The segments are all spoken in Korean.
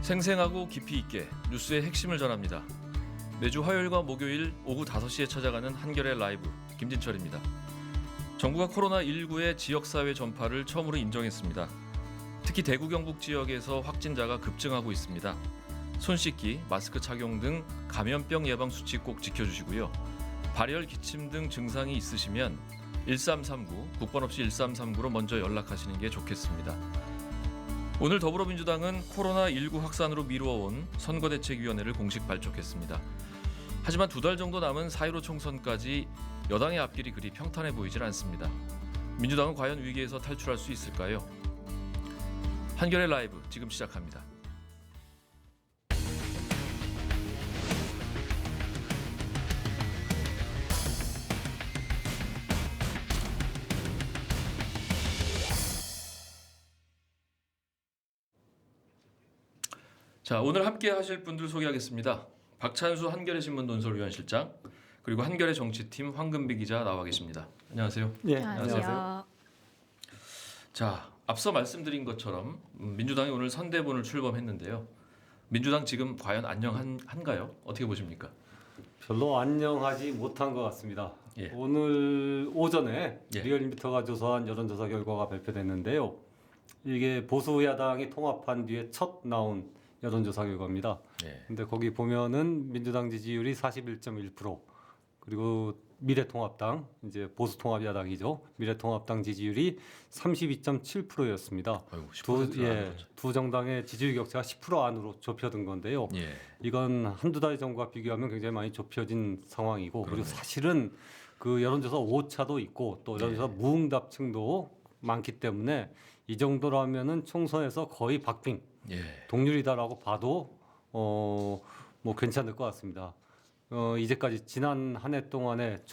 생생하고 깊이 있게 뉴스의 핵심을 전합니다. 매주 화요일과 목요일 오후 5시에 찾아가는 한겨레 라이브 김진철입니다. 정부가 코로나19의 지역사회 전파를 처음으로 인정했습니다. 특히 대구 경북 지역에서 확진자가 급증하고 있습니다. 손 씻기, 마스크 착용 등 감염병 예방 수칙 꼭 지켜주시고요. 발열, 기침 등 증상이 있으시면 1339, 국번 없이 1339로 먼저 연락하시는 게 좋겠습니다. 오늘 더불어민주당은 코로나19 확산으로 미루어온 선거대책위원회를 공식 발족했습니다. 하지만 2달 정도 남은 4.15 총선까지 여당의 앞길이 그리 평탄해 보이질 않습니다. 민주당은 과연 위기에서 탈출할 수 있을까요? 한겨레 라이브 지금 시작합니다. 자, 오늘 함께 하실 분들 소개하겠습니다. 박찬수 한겨레신문 논설위원실장, 그리고 한겨레 정치팀 황금비 기자 나와 계십니다. 안녕하세요. 네, 안녕하세요. 자, 앞서 말씀드린 것처럼 민주당이 오늘 선대본을 출범했는데요. 민주당 지금 과연 안녕한가요? 어떻게 보십니까? 별로 안녕하지 못한 것 같습니다. 예. 오늘 오전에 예. 리얼미터가 조사한 여론조사 결과가 발표됐는데요. 이게 보수 야당이 통합한 뒤에 첫 나온 여론조사 결과입니다. 예. 근데 거기 보면은 민주당 지지율이 41.1%, 그리고 미래통합당, 이제 보수통합 야당이죠. 미래통합당 지지율이 32.7%였습니다. 아이고, 10% 두 정당의 지지율 격차가 10% 안으로 좁혀든 건데요. 예. 이건 한두 달 전과 비교하면 굉장히 많이 좁혀진 상황이고, 그러네요. 그리고 사실은 그 여론조사 오차도 있고 또 여론조사 무응답층도 많기 때문에 이 정도라면은 총선에서 거의 박빙, 예. 동률이다라고 봐도 뭐 괜찮을 것 같습니다. 이제까지 지난 한 해 동안에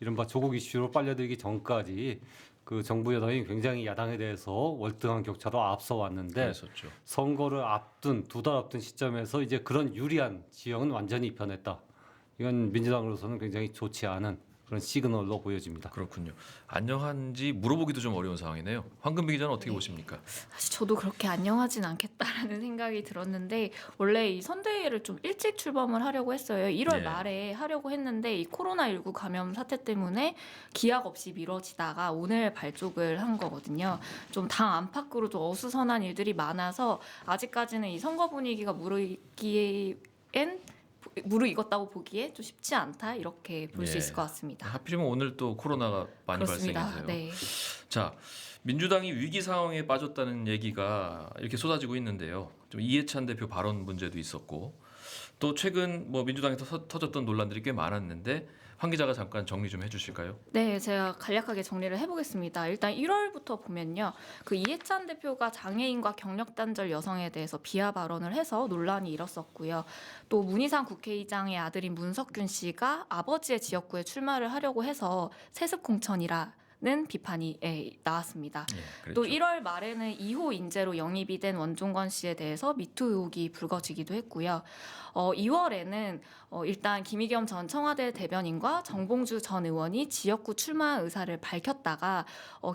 이른바 조국 이슈로 빨려들기 전까지 그 정부 여당이 굉장히 야당에 대해서 월등한 격차로 앞서 왔는데, 그랬었죠. 선거를 앞둔 2달 앞둔 시점에서 이제 그런 유리한 지형은 완전히 변했다. 이건 민주당으로서는 굉장히 좋지 않은 그런 시그널로 보여집니다. 그렇군요. 안녕한지 물어보기도 좀 어려운 상황이네요. 황금비 기자는 어떻게 보십니까? 사실 저도 그렇게 안녕하진 않겠다라는 생각이 들었는데, 원래 이 선대위를 좀 일찍 출범을 하려고 했어요. 1월 예. 말에 하려고 했는데 이 코로나19 감염 사태 때문에 기약 없이 미뤄지다가 오늘 발족을 한 거거든요. 좀 당 안팎으로 좀 어수선한 일들이 많아서 아직까지는 이 선거 분위기가 무르익었다고 보기에 좀 쉽지 않다, 이렇게 볼 수 예. 있을 것 같습니다. 하필이면 오늘 또 코로나가 많이 그렇습니다. 발생해서요. 네. 자, 민주당이 위기 상황에 빠졌다는 얘기가 이렇게 쏟아지고 있는데요. 좀 이해찬 대표 발언 문제도 있었고, 또 최근 뭐 민주당에서 터졌던 논란들이 꽤 많았는데 황 기자가 잠깐 정리 좀 해주실까요? 네, 제가 간략하게 정리를 해보겠습니다. 일단 1월부터 보면요, 그 이해찬 대표가 장애인과 경력단절 여성에 대해서 비하 발언을 해서 논란이 일었었고요. 또 문희상 국회의장의 아들인 문석균 씨가 아버지의 지역구에 출마를 하려고 해서 세습 공천이라는 비판이 나왔습니다. 예, 또 그랬죠. 1월 말에는 2호 인재로 영입이 된 원종건 씨에 대해서 미투 의혹이 불거지기도 했고요. 2월에는 일단 김의겸 전 청와대 대변인과 정봉주 전 의원이 지역구 출마 의사를 밝혔다가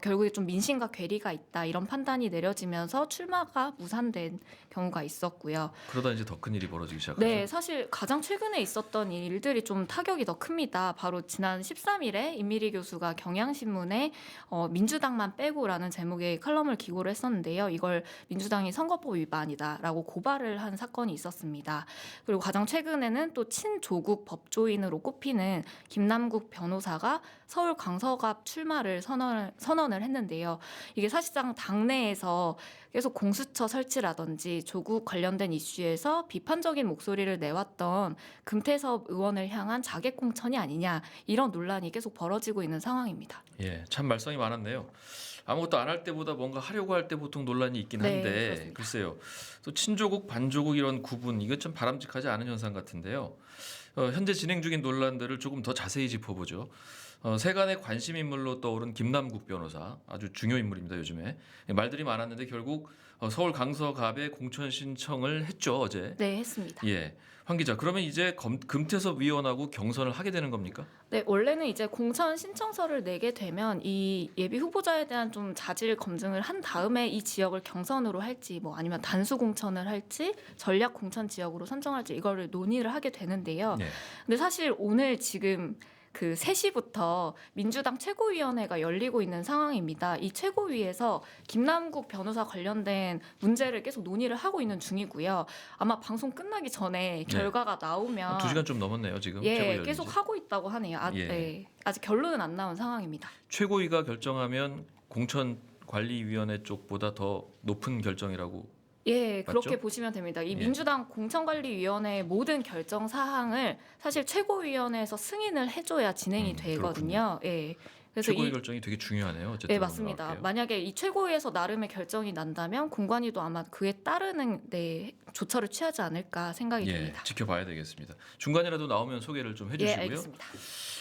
결국에 좀 민심과 괴리가 있다, 이런 판단이 내려지면서 출마가 무산된 경우가 있었고요. 그러다 이제 더 큰 일이 벌어지기 시작하죠. 네, 사실 가장 최근에 있었던 일들이 좀 타격이 더 큽니다. 바로 지난 13일에 임미리 교수가 경향신문에 민주당만 빼고라는 제목의 칼럼을 기고를 했었는데요. 이걸 민주당이 선거법 위반이다라고 고발을 한 사건이 있었습니다. 그리고 가장 최근에는 또 친조국 법조인으로 꼽히는 김남국 변호사가 서울 강서갑 출마를 선언을 했는데요. 이게 사실상 당내에서 계속 공수처 설치라든지 조국 관련된 이슈에서 비판적인 목소리를 내왔던 금태섭 의원을 향한 자객 공천이 아니냐, 이런 논란이 계속 벌어지고 있는 상황입니다. 예, 참 말썽이 많았네요. 아무것도 안 할 때보다 뭔가 하려고 할 때 보통 논란이 있긴 네, 한데, 그렇습니다. 글쎄요. 또 친조국, 반조국 이런 구분, 이거 좀 바람직하지 않은 현상 같은데요. 현재 진행 중인 논란들을 조금 더 자세히 짚어보죠. 세간의 관심 인물로 떠오른 김남국 변호사 아주 중요 인물입니다. 요즘에 말들이 많았는데 결국 서울 강서갑에 공천 신청을 했죠 어제. 네, 했습니다. 예, 황 기자. 그러면 이제 금태섭 위원하고 경선을 하게 되는 겁니까? 네, 원래는 이제 공천 신청서를 내게 되면 이 예비 후보자에 대한 좀 자질 검증을 한 다음에 이 지역을 경선으로 할지 뭐 아니면 단수 공천을 할지 전략 공천 지역으로 선정할지 이거를 논의를 하게 되는데요. 네. 근데 사실 오늘 지금 그 3시부터 민주당 최고위원회가 열리고 있는 상황입니다. 이 최고위에서 김남국 변호사 관련된 문제를 계속 논의를 하고 있는 중이고요. 아마 방송 끝나기 전에 결과가 나오면 2시간 좀 넘었네요 지금. 예, 최고위원회인지. 계속 하고 있다고 하네요. 예. 네, 아직 결론은 안 나온 상황입니다. 최고위가 결정하면 공천관리위원회 쪽보다 더 높은 결정이라고. 예, 그렇게 맞죠? 보시면 됩니다. 이 예. 민주당 공천관리위원회의 모든 결정 사항을 사실 최고위원회에서 승인을 해줘야 진행이 되거든요. 예. 그래서 최고위 이 결정이 되게 중요하네요. 어쨌든 네, 한번 맞습니다. 나갈게요. 만약에 이 최고위에서 나름의 결정이 난다면 공관위도 아마 그에 따르는 조처를 취하지 않을까 생각이 예, 듭니다. 지켜봐야 되겠습니다. 중간이라도 나오면 소개를 좀 예, 해주시고요. 알겠습니다.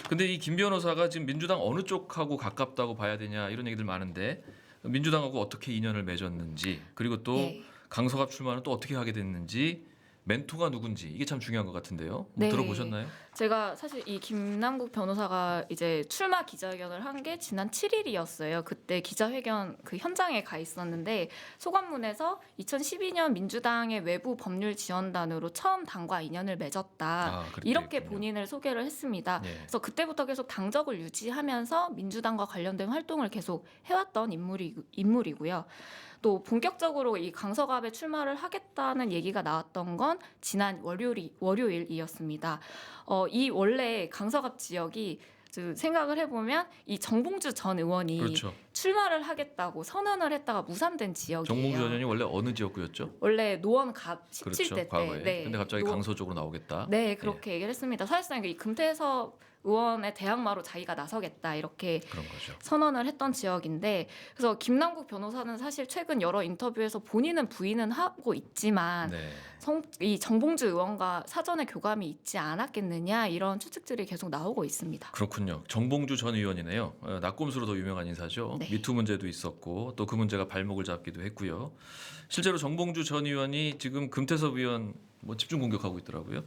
근데 이 김 변호사가 지금 민주당 어느 쪽하고 가깝다고 봐야 되냐 이런 얘기들 많은데 민주당하고 어떻게 인연을 맺었는지 그리고 또 예. 강서갑 출마는 또 어떻게 하게 됐는지 멘토가 누군지 이게 참 중요한 것 같은데요. 뭐 네. 들어보셨나요? 제가 사실 이 김남국 변호사가 이제 출마 기자회견을 한 게 지난 7일이었어요. 그때 기자회견 그 현장에 가 있었는데 소감문에서 2012년 민주당의 외부 법률 지원단으로 처음 당과 인연을 맺었다. 그렇게 이렇게 했군요. 본인을 소개를 했습니다. 예. 그래서 그때부터 계속 당적을 유지하면서 민주당과 관련된 활동을 계속 해왔던 인물이고요. 또 본격적으로 이 강서갑에 출마를 하겠다는 얘기가 나왔던 건 지난 월요일이었습니다. 이 원래 강서갑 지역이 생각을 해보면 이 정봉주 전 의원이 그렇죠. 출마를 하겠다고 선언을 했다가 무산된 지역이에요. 정봉주 전 의원이 원래 어느 지역구였죠? 원래 노원갑 17대 그렇죠. 때. 과거에. 네. 근데 갑자기 강서 쪽으로 나오겠다. 네, 그렇게 얘기를 했습니다. 사실상 이 금태섭 의원의 대항마로 자기가 나서겠다 이렇게 그런 거죠. 선언을 했던 지역인데 그래서 김남국 변호사는 사실 최근 여러 인터뷰에서 본인은 부인은 하고 있지만 네. 이 정봉주 의원과 사전에 교감이 있지 않았겠느냐 이런 추측들이 계속 나오고 있습니다. 그렇군요. 정봉주 전 의원이네요. 낙곰수로도 유명한 인사죠. 네. 미투 문제도 있었고 또 그 문제가 발목을 잡기도 했고요. 실제로 정봉주 전 의원이 지금 금태섭 의원 뭐 집중 공격하고 있더라고요.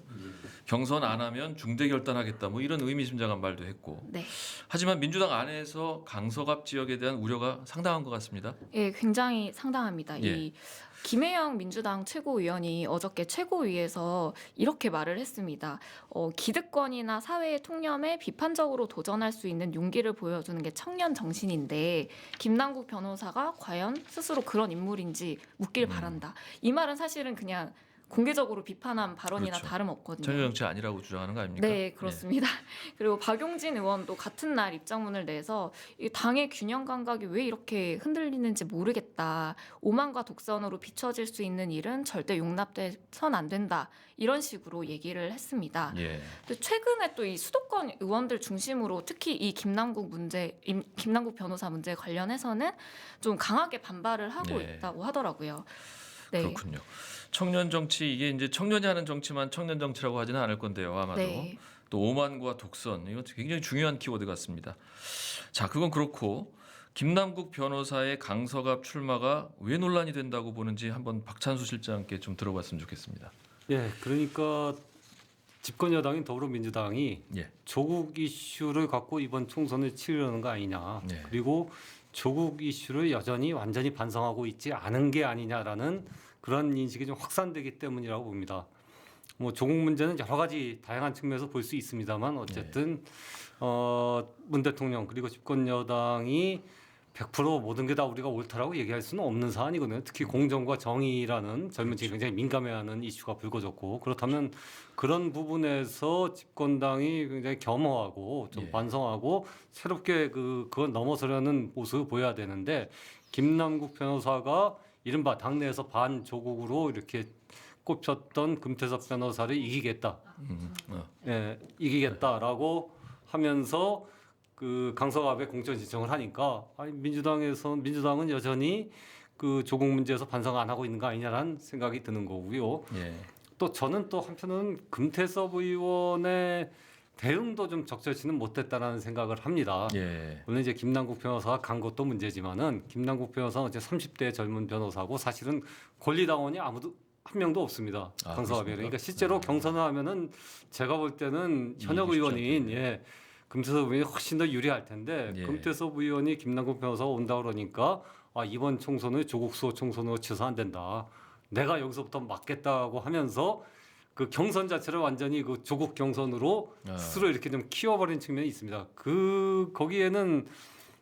경선 안 하면 중대 결단하겠다 뭐 이런 의미심장한 말도 했고. 네, 하지만 민주당 안에서 강서갑 지역에 대한 우려가 상당한 것 같습니다. 예, 굉장히 상당합니다. 예. 이 김혜영 민주당 최고위원이 어저께 최고위에서 이렇게 말을 했습니다. 기득권이나 사회의 통념에 비판적으로 도전할 수 있는 용기를 보여주는 게 청년 정신인데 김남국 변호사가 과연 스스로 그런 인물인지 묻길 바란다. 이 말은 사실은 그냥 공개적으로 비판한 발언이나 그렇죠. 다름없거든요. 청년 정치 아니라고 주장하는 거 아닙니까? 네, 그렇습니다. 그리고 박용진 의원도 같은 날 입장문을 내서 이 당의 균형 감각이 왜 이렇게 흔들리는지 모르겠다. 오만과 독선으로 비춰질 수 있는 일은 절대 용납돼선 안 된다. 이런 식으로 얘기를 했습니다. 예. 근데 최근에 또 이 수도권 의원들 중심으로 특히 이 김남국 변호사 문제 관련해서는 좀 강하게 반발을 하고 네. 있다고 하더라고요. 네. 그렇군요. 청년 정치 이게 이제 청년이 하는 정치만 청년 정치라고 하지는 않을 건데요. 아마도 네. 또 오만과 독선 이거 굉장히 중요한 키워드 같습니다. 자, 그건 그렇고 김남국 변호사의 강서갑 출마가 왜 논란이 된다고 보는지 한번 박찬수 실장께 좀 들어봤으면 좋겠습니다. 예, 그러니까 집권 여당인 더불어민주당이 예. 조국 이슈를 갖고 이번 총선을 치르려는 거 아니냐. 네. 그리고 조국 이슈를 여전히 완전히 반성하고 있지 않은 게 아니냐라는 그런 인식이 좀 확산되기 때문이라고 봅니다. 뭐 조국 문제는 여러 가지 다양한 측면에서 볼 수 있습니다만 어쨌든 문 대통령 그리고 집권 여당이 100% 모든 게 다 우리가 옳다라고 얘기할 수는 없는 사안이거든요. 특히 공정과 정의라는 젊은 층이 굉장히 민감해하는 이슈가 불거졌고 그렇다면 그런 부분에서 집권당이 굉장히 겸허하고 좀 예. 반성하고 새롭게 그걸 넘어서려는 모습을 보여야 되는데 김남국 변호사가 이른바 당내에서 반조국으로 이렇게 꼽혔던 금태섭 변호사를 이기겠다. 예, 이기겠다라고 하면서 그 강서갑에 공천 신청을 하니까 아니 민주당은 여전히 그 조국 문제에서 반성 안 하고 있는 거 아니냐라는 생각이 드는 거고요. 예. 또 저는 또 한편은 금태섭 의원의 대응도 좀 적절치는 못했다라는 생각을 합니다. 예. 물론 이제 김남국 변호사가 간 것도 문제지만은 김남국 변호사는 이제 30대 젊은 변호사고 사실은 권리당원이 아무도 한 명도 없습니다. 아, 강서갑에. 그렇습니까? 그러니까 실제로 경선을 하면은 제가 볼 때는 현역 이기고 의원인 싶지 예. 금태섭 의원이 훨씬 더 유리할 텐데 예. 금태섭 의원이 김남국 변호사가 온다 그러니까 아, 이번 총선을 조국 수호 총선으로 치서 안 된다. 내가 여기서부터 막겠다고 하면서 그 경선 자체를 완전히 그 조국 경선으로 아. 스스로 이렇게 좀 키워버린 측면이 있습니다. 거기에는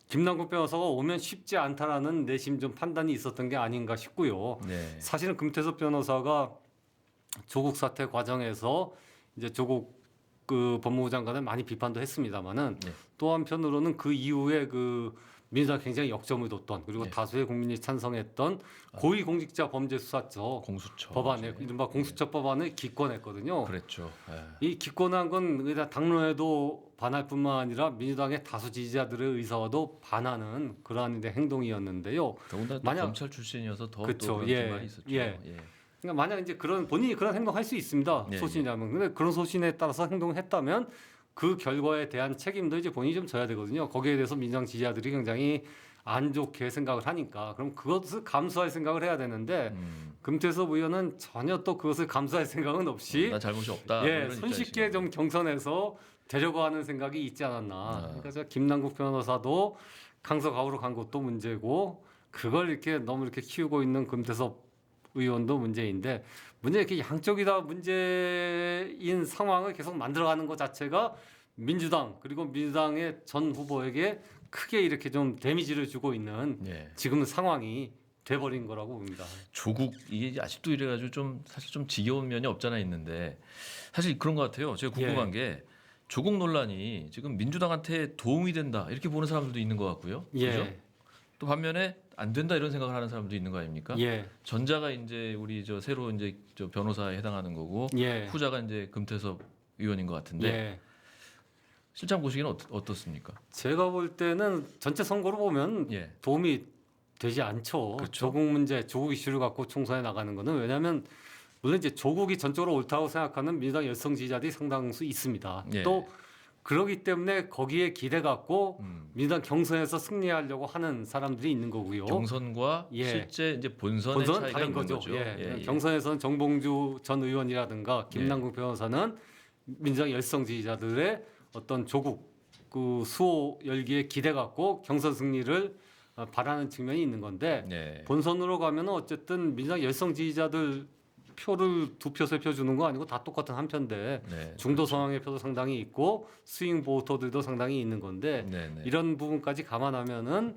김남국 변호사가 오면 쉽지 않다라는 내심 좀 판단이 있었던 게 아닌가 싶고요. 네. 사실은 금태섭 변호사가 조국 사태 과정에서 이제 조국 그 법무부 장관을 많이 비판도 했습니다만은 네. 또 한편으로는 그 이후에 그 민주당 굉장히 역점을 뒀던 그리고 네. 다수의 국민이 찬성했던 고위공직자 범죄수사처 공수처 법안에 이른바 공수처 법안을 기권했거든요. 그랬죠. 예. 이 기권한 건 일단 당론에도 반할 뿐만 아니라 민주당의 다수 지지자들의 의사와도 반하는 그러한 이제 행동이었는데요. 더군다나 또 만약- 검찰 출신이어서 더 그쵸. 또 그런 예. 말이 있었죠. 예. 그러니까 만약 이제 그런 본인이 그런 행동할 수 있습니다. 예, 소신이라면. 근데 그런 소신에 따라서 행동했다면 그 결과에 대한 책임도 이제 본인이 좀 져야 되거든요. 거기에 대해서 민주당 지지자들이 굉장히 안 좋게 생각을 하니까 그럼 그것을 감수할 생각을 해야 되는데 금태섭 의원은 전혀 또 그것을 감수할 생각은 없이 난 잘못이 없다. 예, 이런 손쉽게 입장이시군요. 좀 경선에서 되려고 하는 생각이 있지 않았나. 그러니까 저 김남국 변호사도 강서 가우로 간 것도 문제고 그걸 이렇게 너무 이렇게 키우고 있는 금태섭 의원도 문제인데 이렇게 양쪽이 다 문제인 상황을 계속 만들어가는 것 자체가 민주당 그리고 민주당의 전 후보에게 크게 이렇게 좀 데미지를 주고 있는 예. 지금 상황이 돼버린 거라고 봅니다. 조국 이게 아직도 이래가지고 좀 사실 좀 지겨운 면이 없잖아 있는데 사실 그런 것 같아요. 제가 궁금한 예. 게 조국 논란이 지금 민주당한테 도움이 된다 이렇게 보는 사람들도 있는 것 같고요. 그죠? 예, 또 반면에 안 된다 이런 생각을 하는 사람도 있는 거 아닙니까? 예, 전자가 이제 우리 저 새로 이제 저 변호사에 해당하는 거고 예, 후자가 이제 금태섭 의원인 것 같은데 예. 실장 보시기는 어떻습니까? 제가 볼 때는 전체 선거로 보면 예. 도움이 되지 않죠. 그렇죠. 조국 문제, 조국 이슈를 갖고 총선에 나가는 거는 왜냐하면 물론 이제 조국이 전적으로 옳다고 생각하는 민주당 열성 지지자들이 상당수 있습니다. 예. 또 그러기 때문에 거기에 기대 갖고 민주당 경선에서 승리하려고 하는 사람들이 있는 거고요. 경선과 예. 실제 이제 본선의 본선은 차이가 다른 있는 거죠. 거죠. 예. 경선에서는 정봉주 전 의원이라든가 김남국 변호사는 민주당 열성 지지자들의 어떤 조국 그 수호 열기에 기대 갖고 경선 승리를 바라는 측면이 있는 건데 네. 본선으로 가면 어쨌든 민주당 열성 지지자들 표를 두 표 세 표 주는 거 아니고 다 똑같은 한 표인데 네. 중도 성향의 표도 상당히 있고 스윙 보터들도 상당히 있는 건데 네. 네. 이런 부분까지 감안하면은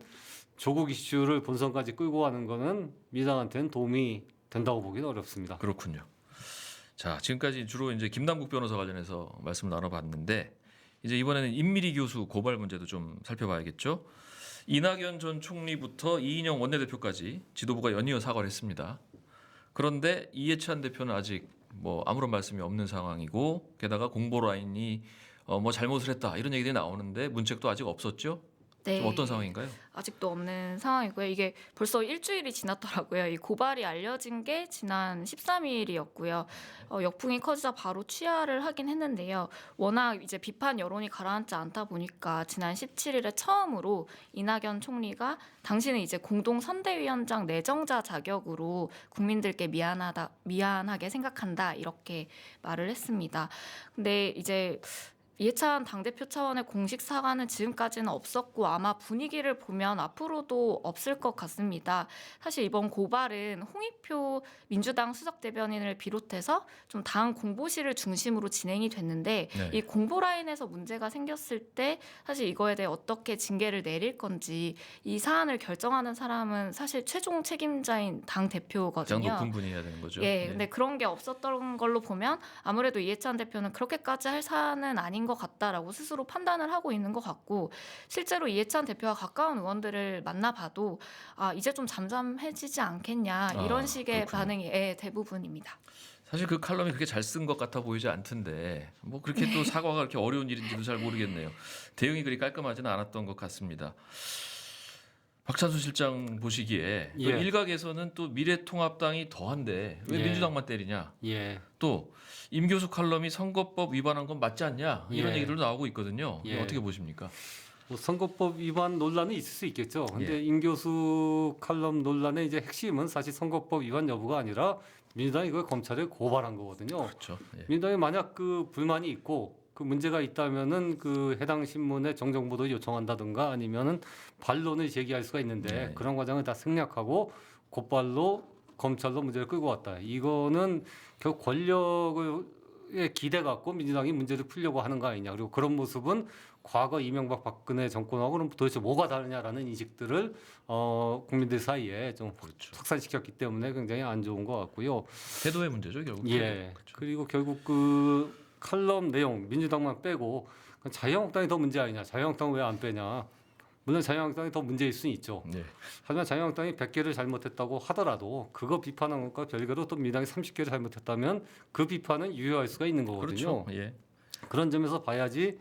조국 이슈를 본선까지 끌고 가는 거는 민주당한테는 도움이 된다고 보기는 어렵습니다. 그렇군요. 자, 지금까지 주로 이제 김남국 변호사 관련해서 말씀을 나눠봤는데 이제 이번에는 임미리 교수 고발 문제도 좀 살펴봐야겠죠. 이낙연 전 총리부터 이인영 원내대표까지 지도부가 연이어 사과를 했습니다. 그런데 이해찬 대표는 아직 뭐 아무런 말씀이 없는 상황이고 게다가 공보 라인이 뭐 잘못을 했다 이런 얘기들이 나오는데 문책도 아직 없었죠. 네. 좀 어떤 상황인가요? 아직도 없는 상황이고요. 이게 벌써 일주일이 지났더라고요. 이 고발이 알려진 게 지난 13일이었고요. 역풍이 커지자 바로 취하를 하긴 했는데요. 워낙 이제 비판 여론이 가라앉지 않다 보니까 지난 17일에 처음으로 이낙연 총리가 당신은 이제 공동 선대위원장 내정자 자격으로 국민들께 미안하게 생각한다 이렇게 말을 했습니다. 근데 이제 이해찬 당대표 차원의 공식 사과는 지금까지는 없었고 아마 분위기를 보면 앞으로도 없을 것 같습니다. 사실 이번 고발은 홍익표 민주당 수석대변인을 비롯해서 좀 당 공보실을 중심으로 진행이 됐는데 네. 이 공보 라인에서 문제가 생겼을 때 사실 이거에 대해 어떻게 징계를 내릴 건지 이 사안을 결정하는 사람은 사실 최종 책임자인 당 가장 대표거든요. 높은 분이 해야 되는 거죠. 예, 근데 그런 게 없었던 걸로 보면 아무래도 이해찬 대표는 그렇게까지 할 사안은 아닌 것 같다라고 스스로 판단을 하고 있는 것 같고 실제로 이해찬 대표와 가까운 의원들을 만나봐도 이제 좀 잠잠해지지 않겠냐 이런 식의 그렇군요. 반응이 대부분입니다. 사실 그 칼럼이 그렇게 잘 쓴 것 같아 보이지 않던데 뭐 그렇게 또 사과가 그렇게 어려운 일인지도 잘 모르겠네요. 대응이 그리 깔끔하지는 않았던 것 같습니다. 박찬수 실장 보시기에 또 예. 일각에서는 또 미래통합당이 더한데 왜 예. 민주당만 때리냐? 예. 또 임 교수 칼럼이 선거법 위반한 건 맞지 않냐? 이런 예. 얘기들도 나오고 있거든요. 이거 예. 어떻게 보십니까? 뭐 선거법 위반 논란은 있을 수 있겠죠. 근데 예. 임 교수 칼럼 논란의 이제 핵심은 사실 선거법 위반 여부가 아니라 민주당이 그 검찰에 고발한 거거든요. 그렇죠. 예. 민주당이 만약 그 불만이 있고 그 문제가 있다면은 그 해당 신문에 정정보도 요청한다든가 아니면은 반론을 제기할 수가 있는데 네. 그런 과정을 다 생략하고 곧발로 검찰로 문제를 끌고 왔다. 이거는 결국 권력에 기대 갖고 민주당이 문제를 풀려고 하는 거 아니냐. 그리고 그런 모습은 과거 이명박 박근혜 정권하고는 도대체 뭐가 다르냐라는 인식들을 국민들 사이에 좀 그렇죠. 확산시켰기 때문에 굉장히 안 좋은 것 같고요. 태도의 문제죠, 결국. 예. 그렇죠. 그리고 결국 그 칼럼 내용 민주당만 빼고 자유한국당이 더 문제 아니냐. 자유한국당 왜 안 빼냐. 물론 자유한국당이 더 문제일 수는 있죠. 네. 하지만 자유한국당이 100개를 잘못했다고 하더라도 그거 비판한 것과 별개로 또 민주당이 30개를 잘못했다면 그 비판은 유효할 수가 있는 거거든요. 그렇죠. 예. 그런 점에서 봐야지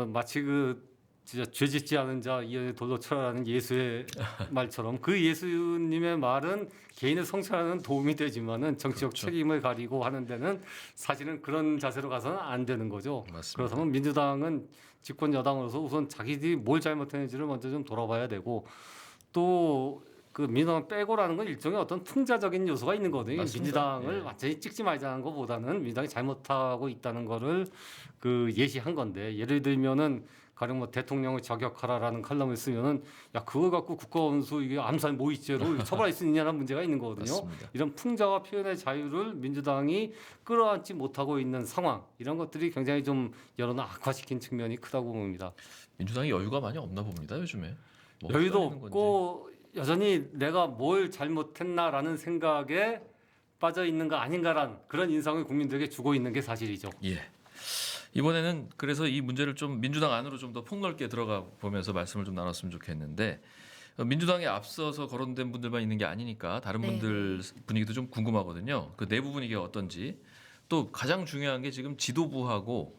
마치 그 진짜 죄짓지 않은 자 이에 돌로 쳐라라는 예수의 말처럼 그 예수님의 말은 개인을 성찰하는 도움이 되지만은 정치적 그렇죠. 책임을 가리고 하는 데는 사실은 그런 자세로 가서는 안 되는 거죠. 맞습니다. 그렇다면 민주당은 집권 여당으로서 우선 자기들이 뭘 잘못했는지를 먼저 좀 돌아봐야 되고 또 그 민주당 빼고라는 건 일종의 어떤 풍자적인 요소가 있는 거거든요. 맞습니다. 민주당을 예. 완전히 찍지 말자는 것보다는 민주당이 잘못하고 있다는 거를 그 예시한 건데 예를 들면은 가령 뭐 대통령을 저격하라라는 칼럼을 쓰면은 야 그거 갖고 국가원수 이게 암살 모의죄로 처벌할 수 있느냐는 문제가 있는 거거든요. 맞습니다. 이런 풍자와 표현의 자유를 민주당이 끌어안지 못하고 있는 상황 이런 것들이 굉장히 좀 여론을 악화시킨 측면이 크다고 봅니다. 민주당이 여유가 많이 없나 봅니다, 요즘에. 뭐 여유도 헷갈리는 건지. 없고 여전히 내가 뭘 잘못했나라는 생각에 빠져 있는 거 아닌가란 그런 인상을 국민들에게 주고 있는 게 사실이죠. 예. 이번에는 그래서 이 문제를 좀 민주당 안으로 좀 더 폭넓게 들어가 보면서 말씀을 좀 나눴으면 좋겠는데 민주당에 앞서서 거론된 분들만 있는 게 아니니까 다른 네. 분들 분위기도 좀 궁금하거든요. 그 내부 분위기가 어떤지 또 가장 중요한 게 지금 지도부하고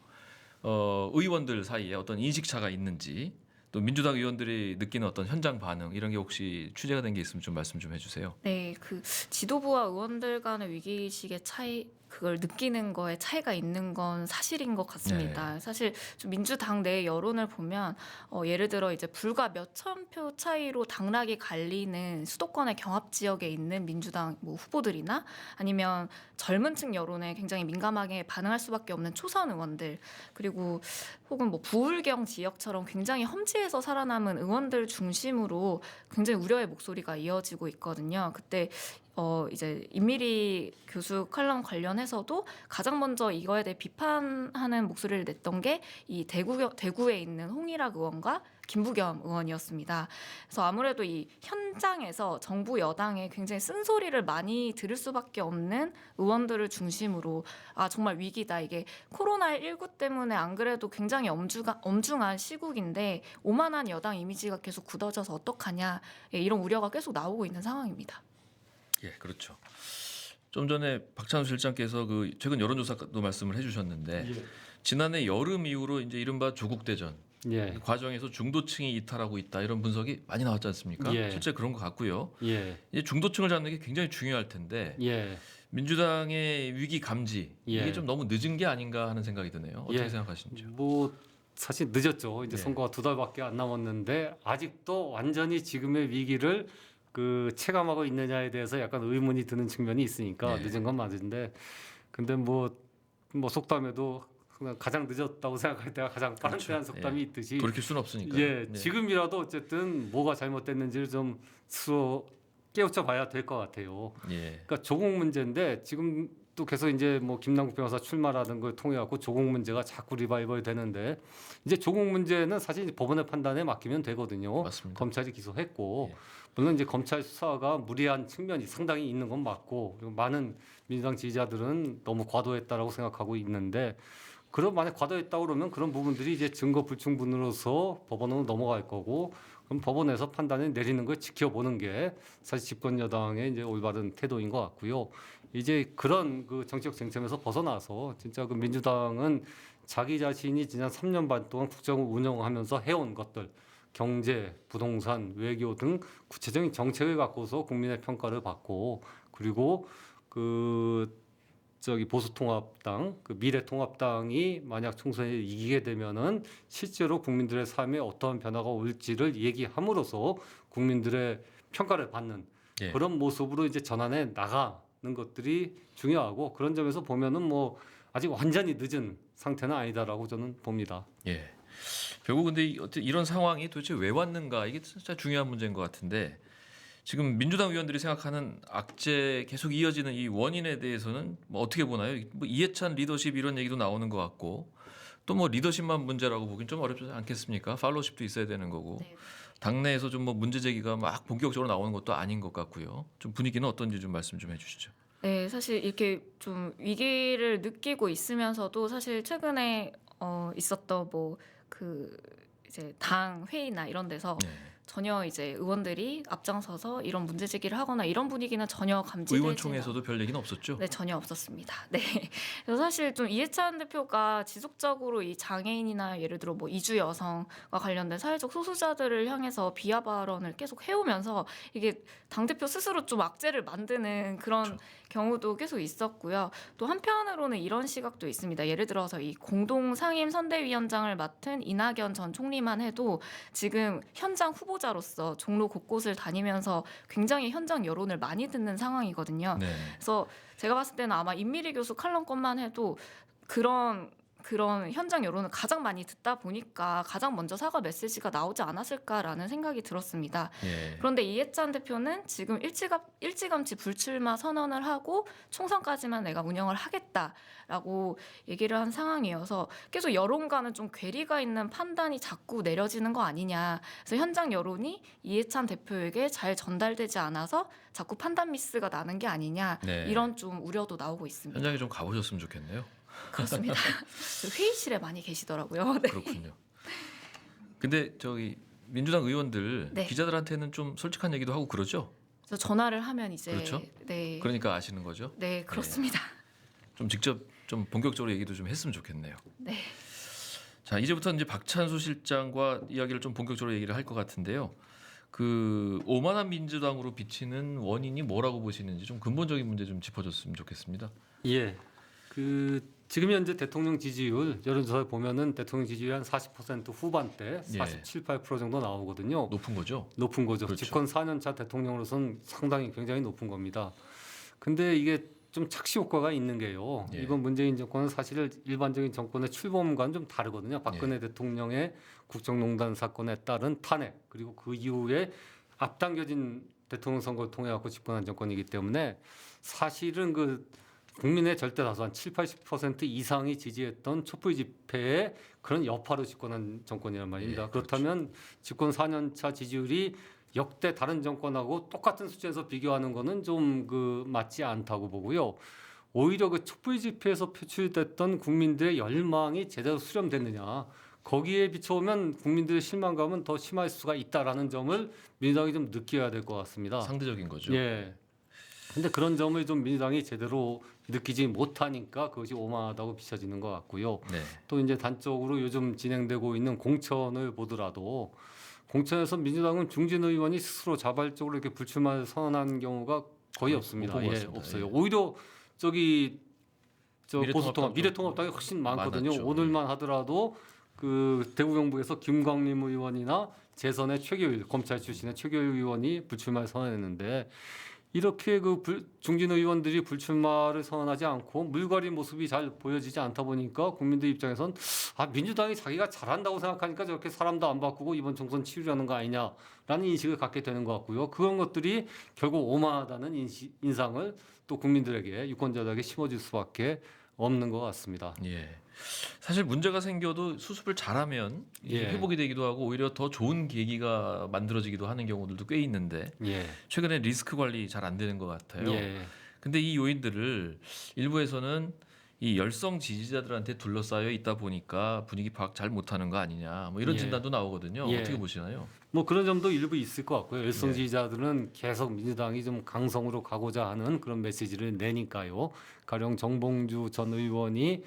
의원들 사이에 어떤 인식차가 있는지 또 민주당 의원들이 느끼는 어떤 현장 반응 이런 게 혹시 취재가 된 게 있으면 좀 말씀 좀 해주세요. 네, 그 지도부와 의원들 간의 위기의식의 차이, 그걸 느끼는 거에 차이가 있는 건 사실인 것 같습니다. 사실 좀 민주당 내 여론을 보면 예를 들어 이제 불과 몇천 표 차이로 당락이 갈리는 수도권의 경합 지역에 있는 민주당 뭐 후보들이나 아니면 젊은 층 여론에 굉장히 민감하게 반응할 수밖에 없는 초선 의원들 그리고 혹은 뭐 부울경 지역처럼 굉장히 험지에서 살아남은 의원들 중심으로 굉장히 우려의 목소리가 이어지고 있거든요. 그때 이제 임미리 교수 칼럼 관련해서도 가장 먼저 이거에 대해 비판하는 목소리를 냈던 게 이 대구에 있는 홍일학 의원과 김부겸 의원이었습니다. 그래서 아무래도 이 현장에서 정부 여당에 굉장히 쓴소리를 많이 들을 수밖에 없는 의원들을 중심으로 아 정말 위기다 이게 코로나19 때문에 안 그래도 굉장히 엄중한 시국인데 오만한 여당 이미지가 계속 굳어져서 어떡하냐 이런 우려가 계속 나오고 있는 상황입니다. 예, 그렇죠. 좀 전에 박찬수 실장께서 그 최근 여론조사도 말씀을 해주셨는데 지난해 여름 이후로 이제 이른바 조국 대전 예. 과정에서 중도층이 이탈하고 있다 이런 분석이 많이 나왔지 않습니까? 예. 실제 그런 것 같고요. 예. 이제 중도층을 잡는 게 굉장히 중요할 텐데 예. 민주당의 위기 감지 예. 이게 좀 너무 늦은 게 아닌가 하는 생각이 드네요. 어떻게 예. 생각하시는지요? 뭐 사실 늦었죠. 이제 네. 선거가 2달밖에 안 남았는데 아직도 완전히 지금의 위기를 그 체감하고 있느냐에 대해서 약간 의문이 드는 측면이 있으니까 네. 늦은 건 맞은데 근데 뭐 속담에도 그냥 가장 늦었다고 생각할 때가 가장 빠른 그렇죠. 때라는 속담이 예. 있듯이 돌이킬 수는 없으니까. 예, 지금이라도 어쨌든 뭐가 잘못됐는지를 좀 스스로 깨우쳐 봐야 될 것 같아요. 예. 그러니까 조국 문제인데 지금 또 계속 이제 뭐 김남국 변호사 출마라는 걸 통해 갖고 조국 문제가 자꾸 리바이벌 되는데 이제 조국 문제는 사실 이제 법원의 판단에 맡기면 되거든요. 맞습니다. 검찰이 기소했고 예. 물론 이제 검찰 수사가 무리한 측면이 상당히 있는 건 맞고 그리고 많은 민주당 지지자들은 너무 과도했다라고 생각하고 있는데 그럼 만약 과도했다고 그러면 그런 부분들이 이제 증거 불충분으로서 법원으로 넘어갈 거고 그럼 법원에서 판단을 내리는 걸 지켜보는 게 사실 집권 여당의 이제 올바른 태도인 것 같고요. 이제 그런 그 정치적 쟁점에서 벗어나서 진짜 그 민주당은 자기 자신이 지난 3년 반 동안 국정을 운영하면서 해온 것들 경제, 부동산, 외교 등 구체적인 정책을 갖고서 국민의 평가를 받고 그리고 보수통합당, 미래통합당이 만약 총선에 이기게 되면은 실제로 국민들의 삶에 어떠한 변화가 올지를 얘기함으로써 국민들의 평가를 받는 예. 그런 모습으로 이제 전환해 나가는 것들이 중요하고 그런 점에서 보면은 뭐 아직 완전히 늦은 상태는 아니다라고 저는 봅니다. 예. 결국 근데 이런 상황이 도대체 왜 왔는가 이게 진짜 중요한 문제인 것 같은데 지금 민주당 의원들이 생각하는 악재 계속 이어지는 이 원인에 대해서는 뭐 어떻게 보나요? 뭐 이해찬 리더십 이런 얘기도 나오는 것 같고 또 뭐 리더십만 문제라고 보긴 좀 어렵지 않겠습니까? 팔로우십도 있어야 되는 거고 네. 당내에서 좀 뭐 문제 제기가 막 본격적으로 나오는 것도 아닌 것 같고요. 좀 분위기는 어떤지 좀 말씀 좀 해주시죠. 네, 사실 이렇게 좀 위기를 느끼고 있으면서도 사실 최근에 있었던 뭐 그 이제 당 회의나 이런 데서 네. 전혀 이제 의원들이 앞장서서 이런 문제 제기를 하거나 이런 분위기는 전혀 감지되지 의원총회에서도 별 얘기는 없었죠? 네, 전혀 없었습니다. 네. 그래서 사실 좀 이해찬 대표가 지속적으로 이 장애인이나 예를 들어 뭐 이주 여성과 관련된 사회적 소수자들을 향해서 비하 발언을 계속 해오면서 이게 당 대표 스스로 좀 악재를 만드는 그런 그렇죠. 경우도 계속 있었고요. 또 한편으로는 이런 시각도 있습니다. 예를 들어서 이 공동 상임 선대위원장을 맡은 이낙연 전 총리만 해도 지금 현장 후보자로서 종로 곳곳을 다니면서 굉장히 현장 여론을 많이 듣는 상황이거든요. 네. 그래서 제가 봤을 때는 아마 임미리 교수 칼럼 것만 해도 그런 현장 여론을 가장 많이 듣다 보니까 가장 먼저 사과 메시지가 나오지 않았을까라는 생각이 들었습니다. 예. 그런데 이해찬 대표는 지금 일찌감치 불출마 선언을 하고 총선까지만 내가 운영을 하겠다라고 얘기를 한 상황이어서 계속 여론과는 좀 괴리가 있는 판단이 자꾸 내려지는 거 아니냐. 그래서 현장 여론이 이해찬 대표에게 잘 전달되지 않아서 자꾸 판단 미스가 나는 게 아니냐. 네. 이런 좀 우려도 나오고 있습니다. 현장에 좀 가보셨으면 좋겠네요. 그렇습니다. 회의실에 많이 계시더라고요. 네. 그렇군요. 근데 저기 민주당 의원들 네. 기자들한테는 좀 솔직한 얘기도 하고 그러죠? 그래서 전화를 하면 이제 그렇죠? 네, 그러니까 아시는 거죠? 네 그렇습니다. 좀 직접 좀 본격적으로 얘기도 좀 했으면 좋겠네요. 네. 자, 이제부터 이제 박찬수 실장과 이야기를 좀 본격적으로 얘기를 할 것 같은데요. 그 오만한 민주당으로 비치는 원인이 뭐라고 보시는지 좀 근본적인 문제 좀 짚어줬으면 좋겠습니다. 예. 지금 현재 대통령 지지율 여론조사에 보면은 대통령 지지율 한 40% 후반대, 예. 47, 8% 정도 나오거든요. 높은 거죠? 높은 거죠. 그렇죠. 집권 4년차 대통령으로서는 상당히 굉장히 높은 겁니다. 근데 이게 좀 착시 효과가 있는 게요. 예. 이번 문재인 정권은 사실 일반적인 정권의 출범과는 좀 다르거든요. 박근혜 대통령의 국정농단 사건에 따른 탄핵 그리고 그 이후에 앞당겨진 대통령 선거를 통해 갖고 집권한 정권이기 때문에 사실은 국민의 절대 다수 한 7, 80% 이상이 지지했던 촛불 집회에 그런 여파로 집권한 정권이란 말입니다. 예, 그렇다면 집권 4년차 지지율이 역대 다른 정권하고 똑같은 수준에서 비교하는 거는 좀 맞지 않다고 보고요. 오히려 촛불 집회에서 표출됐던 국민들의 열망이 제대로 수렴됐느냐. 거기에 비춰보면 국민들의 실망감은 더 심할 수가 있다라는 점을 민주당이 좀 느껴야 될 것 같습니다. 상대적인 거죠. 예. 근데 그런 점을 좀 민주당이 제대로 느끼지 못하니까 그것이 오만하다고 비춰지는 것 같고요. 네. 또 이제 단적으로 요즘 진행되고 있는 공천을 보더라도 공천에서 민주당은 중진 의원이 스스로 자발적으로 이렇게 불출마를 선언한 경우가 거의 없습니다. 못 예, 봤습니다. 없어요. 예. 오히려 미래통합당 미래통합당이 훨씬 많거든요. 많았죠. 오늘만 하더라도 대구 경북에서 김광림 의원이나 재선의 최교일 검찰 출신의 최교일 의원이 불출마를 선언했는데 이렇게 중진 의원들이 불출마를 선언하지 않고 물갈인 모습이 잘 보여지지 않다 보니까 국민들 입장에선 민주당이 자기가 잘한다고 생각하니까 저렇게 사람도 안 바꾸고 이번 총선 치르려는 거 아니냐라는 인식을 갖게 되는 것 같고요. 그런 것들이 결국 오만하다는 인상을 또 국민들에게 유권자들에게 심어줄 수밖에 없는 것 같습니다. 예. 사실 문제가 생겨도 수습을 잘하면 이게 예. 회복이 되기도 하고 오히려 더 좋은 계기가 만들어지기도 하는 경우들도 꽤 있는데 예. 최근에 리스크 관리 잘 안 되는 것 같아요. 예. 근데 이 요인들을 일부에서는 이 열성 지지자들한테 둘러싸여 있다 보니까 분위기 파악 잘 못하는 거 아니냐 뭐 이런 예. 진단도 나오거든요. 예. 어떻게 보시나요? 뭐 그런 점도 일부 있을 것 같고요. 열성 네. 지지자들은 계속 민주당이 좀 강성으로 가고자 하는 그런 메시지를 내니까요. 가령 정봉주 전 의원이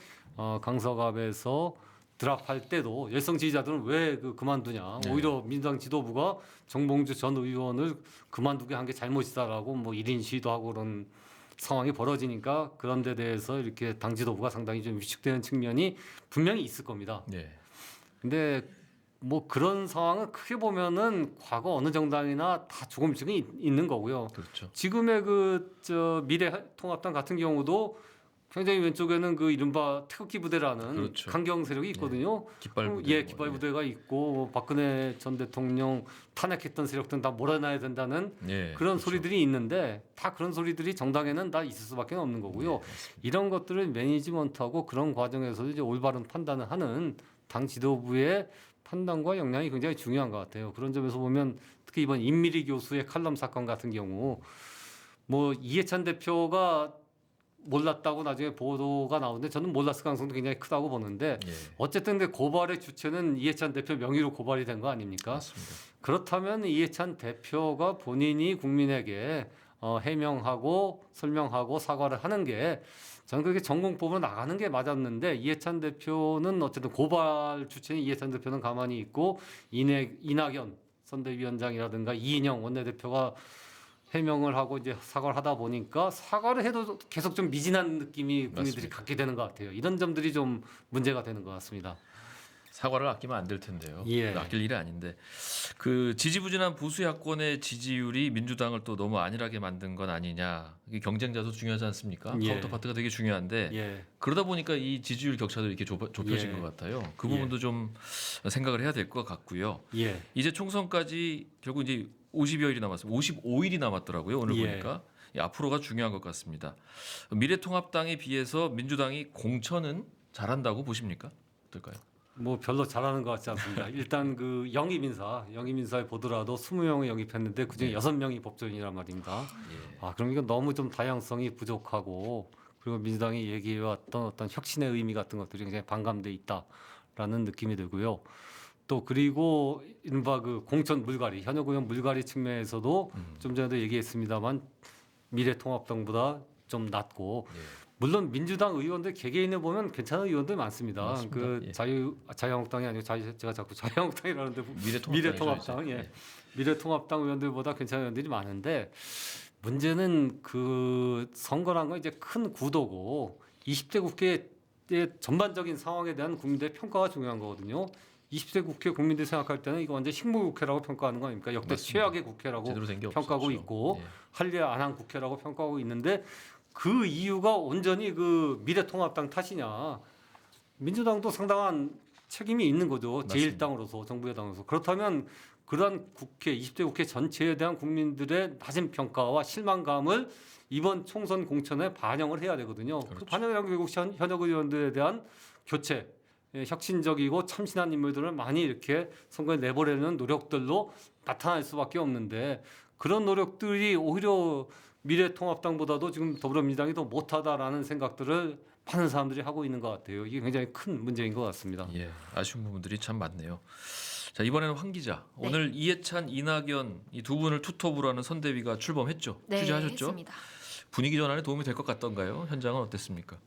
강서갑에서 드랍할 때도 열성 지지자들은 왜 그만두냐. 네. 오히려 민주당 지도부가 정봉주 전 의원을 그만두게 한 게 잘못이다라고 뭐 1인 시위도 하고 그런 상황이 벌어지니까 그런 데 대해서 이렇게 당 지도부가 상당히 좀 위축되는 측면이 분명히 있을 겁니다. 네. 근데 뭐 그런 상황은 크게 보면은 과거 어느 정당이나 다 조금씩은 있는 거고요. 그렇죠. 지금의 미래통합당 같은 경우도 굉장히 왼쪽에는 이른바 태극기 부대라는 그렇죠. 강경 세력이 있거든요. 깃발 부대. 예, 깃발 부대가 있고 뭐 박근혜 전 대통령 탄핵했던 세력들은 다 몰아놔야 된다는 예, 그런 그렇죠. 소리들이 있는데 다 그런 소리들이 정당에는 다 있을 수밖에 없는 거고요. 이런 것들을 매니지먼트하고 그런 과정에서 이제 올바른 판단을 하는 당 지도부의 판단과 역량이 굉장히 중요한 것 같아요. 그런 점에서 보면 특히 이번 임미리 교수의 칼럼 사건 같은 경우 뭐 이해찬 대표가 몰랐다고 나중에 보도가 나오는데 저는 몰랐을 가능성도 굉장히 크다고 보는데 예, 어쨌든 근데 고발의 주체는 이해찬 대표 명의로 고발이 된 거 아닙니까? 맞습니다. 그렇다면 이해찬 대표가 본인이 국민에게 해명하고 설명하고 사과를 하는 게 저는 그게 전공법으로 나가는 게 맞았는데 이해찬 대표는 어쨌든 고발 주체인 이해찬 대표는 가만히 있고 이낙연 선대위원장이라든가 이인영 원내대표가 해명을 하고 이제 사과를 하다 보니까 사과를 해도 계속 좀 미진한 느낌이 국민들이 맞습니다. 갖게 되는 것 같아요. 이런 점들이 좀 문제가 되는 것 같습니다. 사과를 아끼면 안 될 텐데요. 예. 아낄 일이 아닌데 그 지지부진한 보수 야권의 지지율이 민주당을 또 너무 안일하게 만든 건 아니냐. 이게 경쟁자도 중요하지 않습니까? 예. 카운터파트가 되게 중요한데 예, 그러다 보니까 이 지지율 격차도 이렇게 좁혀진 예. 것 같아요. 그 예. 부분도 좀 생각을 해야 될 것 같고요. 예, 이제 총선까지 결국 이제 50여일이 남았습니다. 55일이 남았더라고요. 오늘 예. 보니까 앞으로가 중요한 것 같습니다. 미래통합당에 비해서 민주당이 공천은 잘한다고 보십니까? 어떨까요? 뭐 별로 잘하는 것 같지 않습니다. 일단 영입인사에 보더라도 20명을 영입했는데 그중에 네. 6명이 법조인이란 말입니다. 예. 그럼 이건 너무 좀 다양성이 부족하고 그리고 민주당이 얘기해왔던 어떤 혁신의 의미 같은 것들이 굉장히 반감돼 있다라는 느낌이 들고요. 또 그리고 이른바 공천 물갈이 현역 의원 물갈이 측면에서도 좀 전에도 얘기했습니다만 미래통합당보다 좀 낮고 예. 물론 민주당 의원들 개개인을 보면 괜찮은 의원들 많습니다. 맞습니다. 예. 자유한국당이 아니고 제가 자꾸 자유한국당이라는데 미래통합당 예. 미래통합당 의원들보다 괜찮은 의원들이 많은데 문제는 선거란 건 이제 큰 구도고 20대 국회의 전반적인 상황에 대한 국민들의 평가가 중요한 거거든요. 20대 국회 국민들이 생각할 때는 이거 완전 식물국회라고 평가하는 거 아닙니까? 역대 맞습니다. 최악의 국회라고 제대로 된 게 평가하고 없었죠. 있고 예. 할 일 안 한 국회라고 평가하고 있는데 그 이유가 온전히 미래통합당 탓이냐? 민주당도 상당한 책임이 있는 거죠. 맞습니다. 제1당으로서 정부 여당으로서. 그렇다면 그러한 20대 국회 전체에 대한 국민들의 낮은 평가와 실망감을 이번 총선 공천에 반영을 해야 되거든요. 그 그렇죠. 반영이라는 결국 현역 의원들에 대한 교체, 혁신적이고 참신한 인물들을 많이 이렇게 선거에 내보내는 노력들로 나타날 수밖에 없는데 그런 노력들이 오히려 미래통합당보다도 지금 더불어민주당이 더 못하다라는 생각들을 많은 사람들이 하고 있는 것 같아요. 이게 굉장히 큰 문제인 것 같습니다. 예, 아쉬운 부분들이 참 많네요. 자, 이번에는 황 기자. 네. 오늘 이해찬, 이낙연 이 두 분을 투톱으로 하는 선대위가 출범했죠. 네, 취재하셨죠? 했습니다. 분위기 전환에 도움이 될 것 같던가요? 현장은 어땠습니까?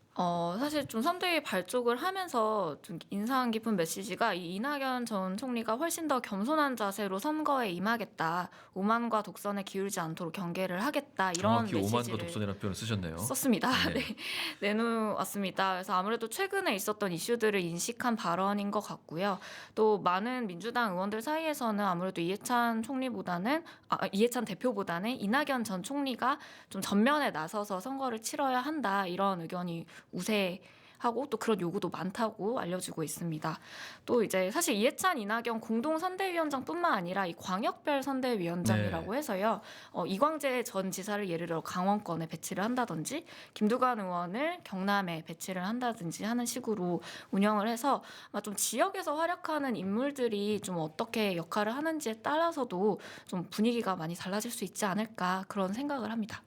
사실 좀 선대위 발족을 하면서 좀 인상 깊은 메시지가 이 이낙연 전 총리가 훨씬 더 겸손한 자세로 선거에 임하겠다. 오만과 독선에 기울지 않도록 경계를 하겠다. 이런 정확히 오만과 메시지를 독선이라는 표현을 쓰셨네요. 썼습니다. 네. 네. 내놓았습니다. 그래서 아무래도 최근에 있었던 이슈들을 인식한 발언인 것 같고요. 또 많은 민주당 의원들 사이에서는 아무래도 이해찬 대표보다는 이낙연 전 총리가 좀 전면에 나서서 선거를 치러야 한다. 이런 의견이 우세하고 또 그런 요구도 많다고 알려지고 있습니다. 또 이제 사실 이해찬, 이낙연 공동 선대위원장뿐만 아니라 이 광역별 선대위원장이라고 해서요. 이광재 전 지사를 예를 들어 강원권에 배치를 한다든지 김두관 의원을 경남에 배치를 한다든지 하는 식으로 운영을 해서 좀 지역에서 활약하는 인물들이 좀 어떻게 역할을 하는지에 따라서도 좀 분위기가 많이 달라질 수 있지 않을까 그런 생각을 합니다.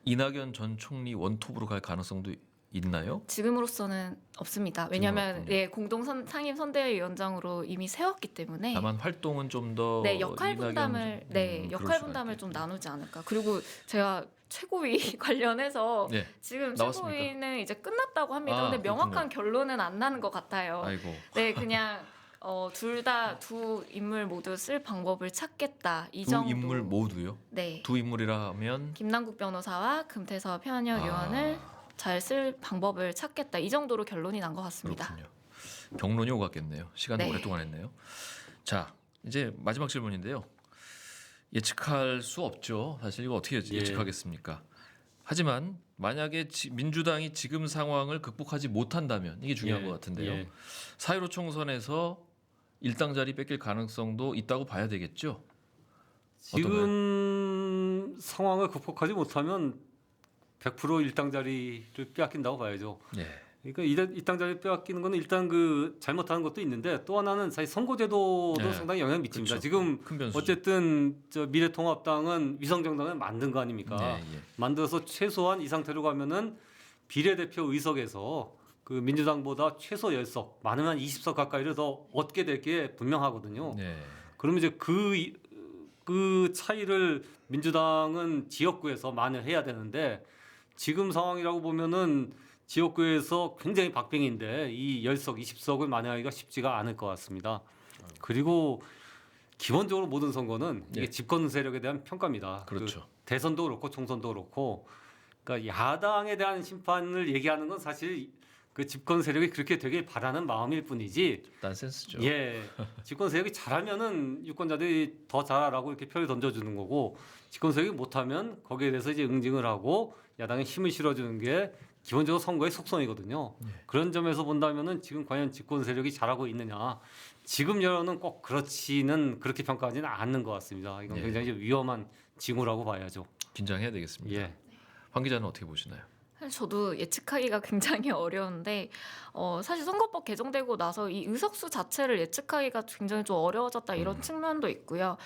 이낙연 전 총리 원톱으로 갈 가능성도 있나요? 지금으로서는 없습니다. 왜냐하면 공동 상임 선대위원장으로 이미 세웠기 때문에 다만 활동은 좀 더 역할 분담을 역할 분담을 좀 나누지 않을까. 그리고 제가 최고위 관련해서 네. 지금 나왔습니까? 최고위는 이제 끝났다고 합니다. 아, 근데 명확한 결론은 안 나는 것 같아요. 아이고. 네, 그냥 두 인물 모두 쓸 방법을 찾겠다. 이 두 정도. 인물 모두요? 네. 두 인물이라 하면 김남국 변호사와 금태섭 현역 의원을 잘 쓸 방법을 찾겠다. 이 정도로 결론이 난 것 같습니다. 그렇군요. 경론이 오갔겠네요. 시간이 네. 오랫동안 했네요. 자, 이제 마지막 질문인데요. 예측할 수 없죠. 사실 이거 어떻게 예측하겠습니까? 하지만 만약에 민주당이 지금 상황을 극복하지 못한다면 이게 중요한 것 같은데요. 4.15 총선에서 일당 자리 뺏길 가능성도 있다고 봐야 되겠죠. 지금 상황을 극복하지 못하면 100% 일당 자리를 빼앗긴다고 봐야죠. 네. 그러니까 일당 자리 빼앗기는 거는 일단 그 잘못하는 것도 있는데 또 하나는 사실 선거제도도 네. 상당히 영향을 미칩니다. 그렇죠. 지금 큰 변수죠. 어쨌든 미래통합당은 위성정당을 만든 거 아닙니까? 네, 예. 만들어서 최소한 이 상태로 가면은 비례대표 의석에서 그 민주당보다 최소 10석, 많으면 20석 가까이를 더 얻게 될 게 분명하거든요. 네. 그러면 이제 그 차이를 민주당은 지역구에서 만회해야 되는데 지금 상황이라고 보면은 지역구에서 굉장히 박빙인데 이 10석, 20석을 만회하기가 쉽지가 않을 것 같습니다. 그리고 기본적으로 모든 선거는 이게 네. 집권 세력에 대한 평가입니다. 그렇죠. 그 대선도 그렇고 총선도 그렇고 그러니까 야당에 대한 심판을 얘기하는 건 사실 그 집권 세력이 그렇게 되길 바라는 마음일 뿐이지. 딴센스죠. 예, 집권 세력이 잘하면은 유권자들이 더 잘하라고 이렇게 표를 던져주는 거고 집권 세력이 못하면 거기에 대해서 이제 응징을 하고 야당에 힘을 실어주는 게 기본적으로 선거의 속성이거든요. 그런 점에서 본다면은 지금 과연 집권 세력이 잘하고 있느냐? 지금 여론은 꼭 그렇게 평가하지는 않는 것 같습니다. 이건 예. 굉장히 위험한 징후라고 봐야죠. 긴장해야 되겠습니다. 예. 황 기자는 어떻게 보시나요? 사실 저도 예측하기가 굉장히 어려운데 사실 선거법 개정되고 나서 이 의석수 자체를 예측하기가 굉장히 좀 어려워졌다 이런 측면도 있고요.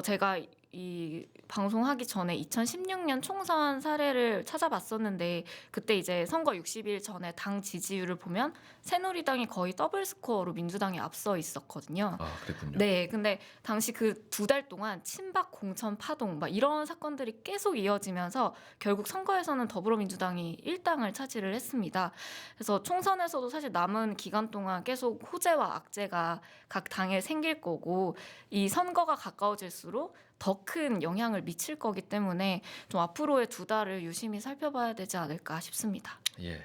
제가 이 방송하기 전에 2016년 총선 사례를 찾아봤었는데 그때 이제 선거 60일 전에 당 지지율을 보면 새누리당이 거의 더블 스코어로 민주당이 앞서 있었거든요. 아, 그랬군요. 네, 근데 당시 그 2달 동안 친박 공천 파동 막 이런 사건들이 계속 이어지면서 결국 선거에서는 더불어민주당이 1당을 차지를 했습니다. 그래서 총선에서도 사실 남은 기간 동안 계속 호재와 악재가 각 당에 생길 거고 이 선거가 가까워질수록 더 큰 영향을 미칠 거기 때문에 좀 앞으로의 2달을 유심히 살펴봐야 되지 않을까 싶습니다. 예.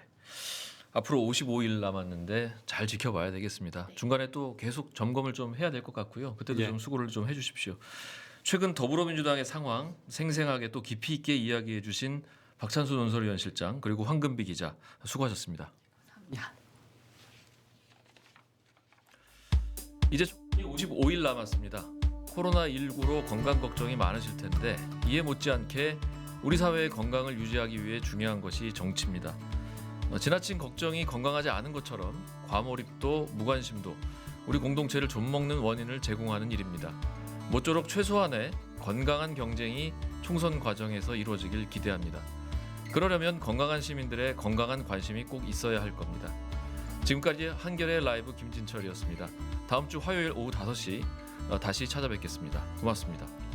앞으로 55일 남았는데 잘 지켜봐야 되겠습니다. 중간에 또 계속 점검을 좀 해야 될 것 같고요. 그때도 예. 좀 수고를 좀 해주십시오. 최근 더불어민주당의 상황 생생하게 또 깊이 있게 이야기해 주신 박찬수 논설위원실장 그리고 황금비 기자 수고하셨습니다. 이제 55일 남았습니다. 코로나19로 건강 걱정이 많으실 텐데 이에 못지않게 우리 사회의 건강을 유지하기 위해 중요한 것이 정치입니다. 지나친 걱정이 건강하지 않은 것처럼 과몰입도 무관심도 우리 공동체를 좀먹는 원인을 제공하는 일입니다. 모쪼록 최소한의 건강한 경쟁이 총선 과정에서 이루어지길 기대합니다. 그러려면 건강한 시민들의 건강한 관심이 꼭 있어야 할 겁니다. 지금까지 한겨레 라이브 김진철이었습니다. 다음 주 화요일 오후 5시 다시 찾아뵙겠습니다. 고맙습니다.